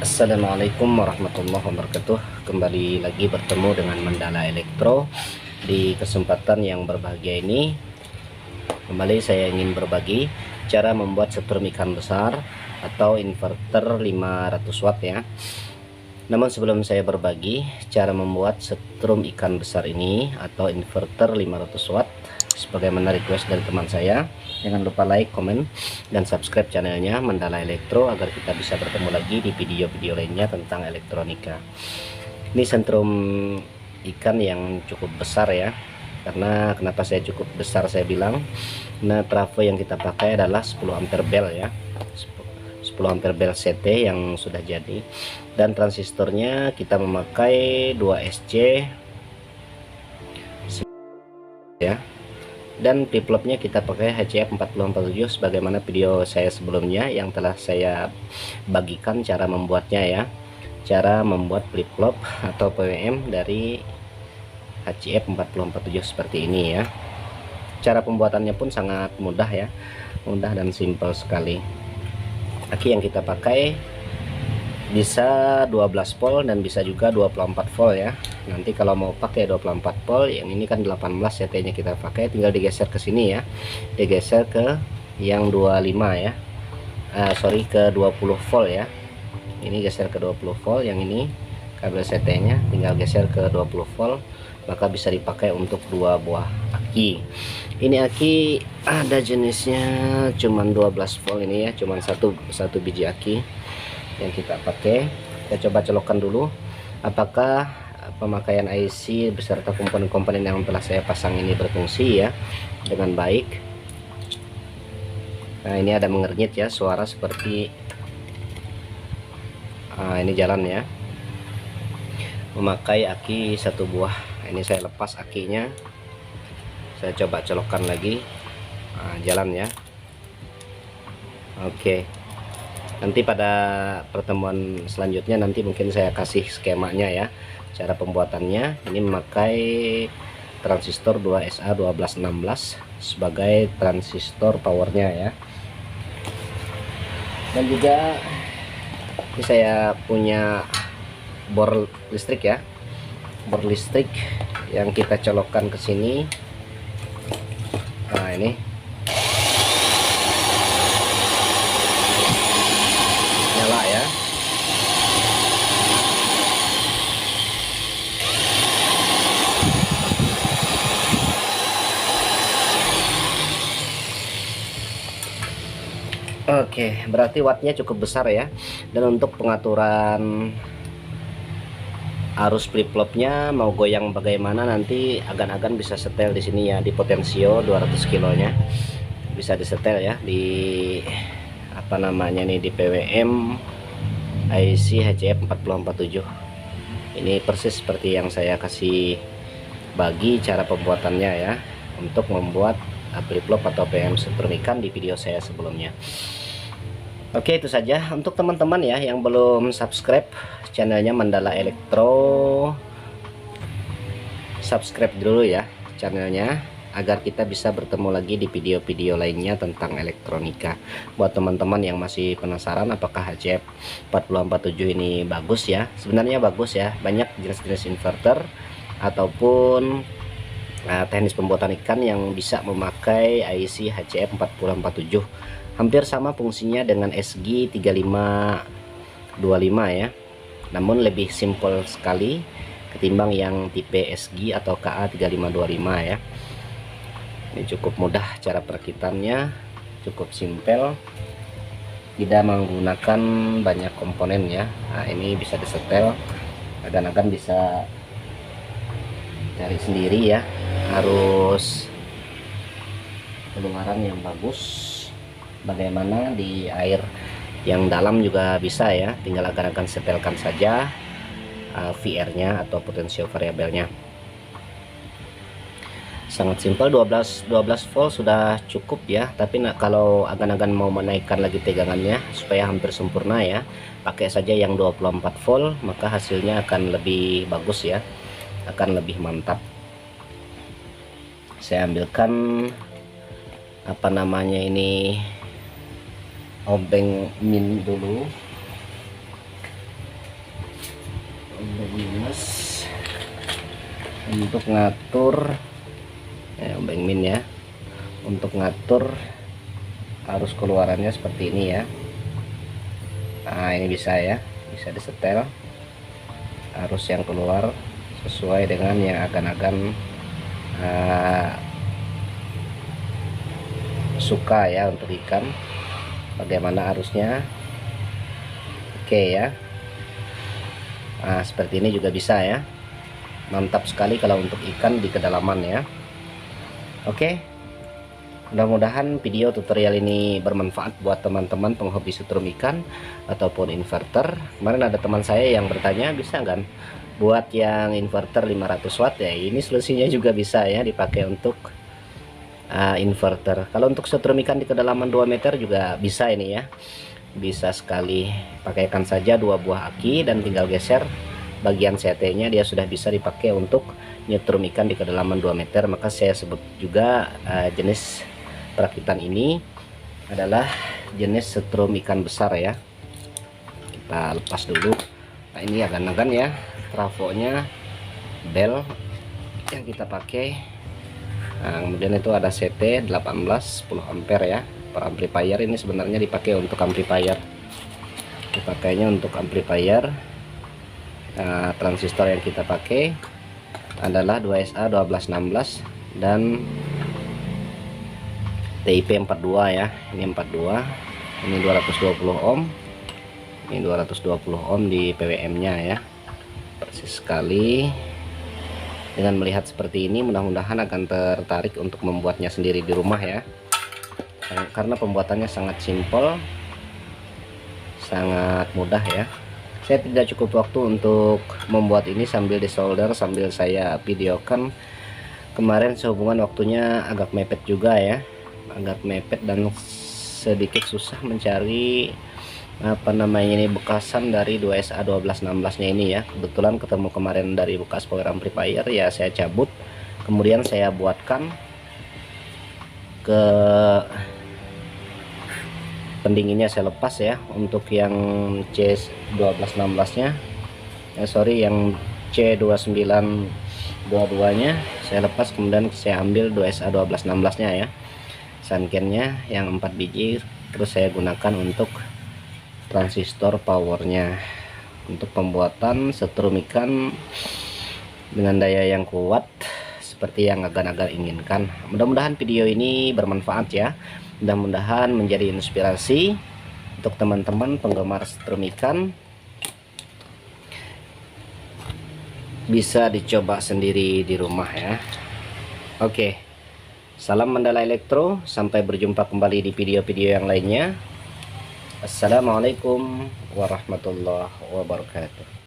Assalamualaikum warahmatullahi wabarakatuh. Kembali lagi bertemu dengan Mandala Elektro. Di kesempatan yang berbahagia ini, kembali saya ingin berbagi cara membuat setrum ikan besar atau inverter 500 watt ya. Namun sebelum saya berbagi cara membuat setrum ikan besar ini atau inverter 500 watt sebagaimana request dari teman saya, jangan lupa like, komen, dan subscribe channelnya Mandala Elektro agar kita bisa bertemu lagi di video-video lainnya tentang elektronika. Ini setrum ikan yang cukup besar ya. Karena kenapa saya cukup besar saya bilang, nah trafo yang kita pakai adalah 10 ampere bel ya, 10 ampere bel CT yang sudah jadi, dan transistornya kita memakai 2 SC ya, dan flip-flopnya kita pakai HCF 4047 sebagaimana video saya sebelumnya yang telah saya bagikan cara membuatnya ya, cara membuat flip-flop atau PWM dari HCF 4047 seperti ini ya. Cara pembuatannya pun sangat mudah ya, mudah dan simpel sekali. Aki yang kita pakai bisa 12 volt dan bisa juga 24 volt ya. Nanti kalau mau pakai 24 volt, yang ini kan 18 CT nya kita pakai, tinggal digeser ke sini ya, digeser ke yang 25 ya, sorry, ke 20 volt ya. Ini geser ke 20 volt, yang ini kabel CT nya tinggal geser ke 20 volt, maka bisa dipakai untuk 2 buah aki. Ini aki ada jenisnya cuman 12 volt ini ya, cuman satu biji aki yang kita pakai. Kita coba colokkan dulu apakah pemakaian IC beserta komponen-komponen yang telah saya pasang ini berfungsi ya dengan baik. Nah, ini ada mengernyit ya, suara seperti ini jalan ya, memakai aki 1 buah. Ini saya lepas akinya, saya coba colokkan lagi, jalan ya. Oke, nanti pada pertemuan selanjutnya nanti mungkin saya kasih skemanya ya, cara pembuatannya. Ini memakai transistor 2SA1216 sebagai transistor powernya ya, dan juga ini saya punya bor listrik ya, bor listrik yang kita colokkan ke sini. Nah, ini nyala ya. Oke, berarti wattnya cukup besar ya. Dan untuk pengaturan arus flip-flopnya mau goyang bagaimana, nanti agan-agan bisa setel di sini ya, di potensio 200 kilonya bisa disetel ya, di apa namanya nih, di PWM IC HCF 4047. Ini persis seperti yang saya kasih bagi cara pembuatannya ya, untuk membuat flip-flop atau PWM setrum ikan di video saya sebelumnya. Oke, itu saja untuk teman-teman ya yang belum subscribe channelnya Mandala Elektro, subscribe dulu ya channelnya agar kita bisa bertemu lagi di video-video lainnya tentang elektronika. Buat teman-teman yang masih penasaran apakah HCF 4047 ini bagus ya, sebenarnya bagus ya, banyak jenis-jenis inverter ataupun teknis pembuatan ikan yang bisa memakai IC HCF 4047. Hampir sama fungsinya dengan SG 3525 ya, namun lebih simpel sekali ketimbang yang tipe SG atau KA 3525 ya. Ini cukup mudah cara perakitannya, cukup simpel, tidak menggunakan banyak komponen ya. Nah, ini bisa disetel, agan-agan bisa cari sendiri ya, harus keluaran yang bagus bagaimana di air yang dalam juga bisa ya, tinggal akan setelkan saja VR nya atau potensio variabelnya. Sangat simpel, 12 volt sudah cukup ya. Tapi kalau agan-agan mau menaikkan lagi tegangannya supaya hampir sempurna ya, pakai saja yang 24 volt, maka hasilnya akan lebih bagus ya, akan lebih mantap. Saya ambilkan apa namanya ini, obeng min dulu, obeng minus untuk ngatur obeng min ya, untuk ngatur arus keluarannya seperti ini ya. Nah ini bisa ya, bisa disetel arus yang keluar sesuai dengan yang akan suka ya untuk ikan, bagaimana arusnya. Oke ya. Nah seperti ini juga bisa ya, mantap sekali kalau untuk ikan di kedalaman ya. Oke, mudah-mudahan video tutorial ini bermanfaat buat teman-teman penghobi setrum ikan ataupun inverter. Kemarin ada teman saya yang bertanya bisa kan buat yang inverter 500 watt ya, ini solusinya juga bisa ya dipakai untuk inverter. Kalau untuk setrum ikan di kedalaman 2 meter juga bisa ini ya, bisa sekali. Pakaikan saja 2 buah aki dan tinggal geser bagian CT nya, dia sudah bisa dipakai untuk nyetrum ikan di kedalaman 2 meter. Maka saya sebut juga jenis perakitan ini adalah jenis setrum ikan besar ya. Kita lepas dulu. Nah ini agan-agan ya, trafonya bel yang kita pakai. Nah, kemudian itu ada CT 18 10 ampere ya. Per amplifier ini sebenarnya dipakai untuk amplifier, dipakainya untuk amplifier. Nah, transistor yang kita pakai adalah 2SA 1216 dan TIP 42 ya. Ini 42, ini 220 ohm, ini 220 ohm di PWM nya ya, persis sekali. Dengan melihat seperti ini mudah-mudahan akan tertarik untuk membuatnya sendiri di rumah ya, karena pembuatannya sangat simpel, sangat mudah ya. Saya tidak cukup waktu untuk membuat ini sambil disolder, sambil saya videokan. Kemarin sehubungan waktunya agak mepet juga ya, agak mepet dan sedikit susah mencari ini bekasan dari 2SA 1216 nya ini ya. Kebetulan ketemu kemarin dari bekas power amplifier ya, saya cabut, kemudian saya buatkan ke pendinginnya, saya lepas ya. Untuk yang C1216 nya yang C2922 nya saya lepas, kemudian saya ambil 2SA 1216 nya ya, sunkennya yang 4 biji, terus saya gunakan untuk transistor powernya untuk pembuatan setrum ikan dengan daya yang kuat seperti yang agan-agan inginkan. Mudah-mudahan video ini bermanfaat ya, mudah-mudahan menjadi inspirasi untuk teman-teman penggemar setrum ikan, bisa dicoba sendiri di rumah ya. Oke, salam Mandala Elektro, sampai berjumpa kembali di video-video yang lainnya. Assalamualaikum warahmatullahi wabarakatuh.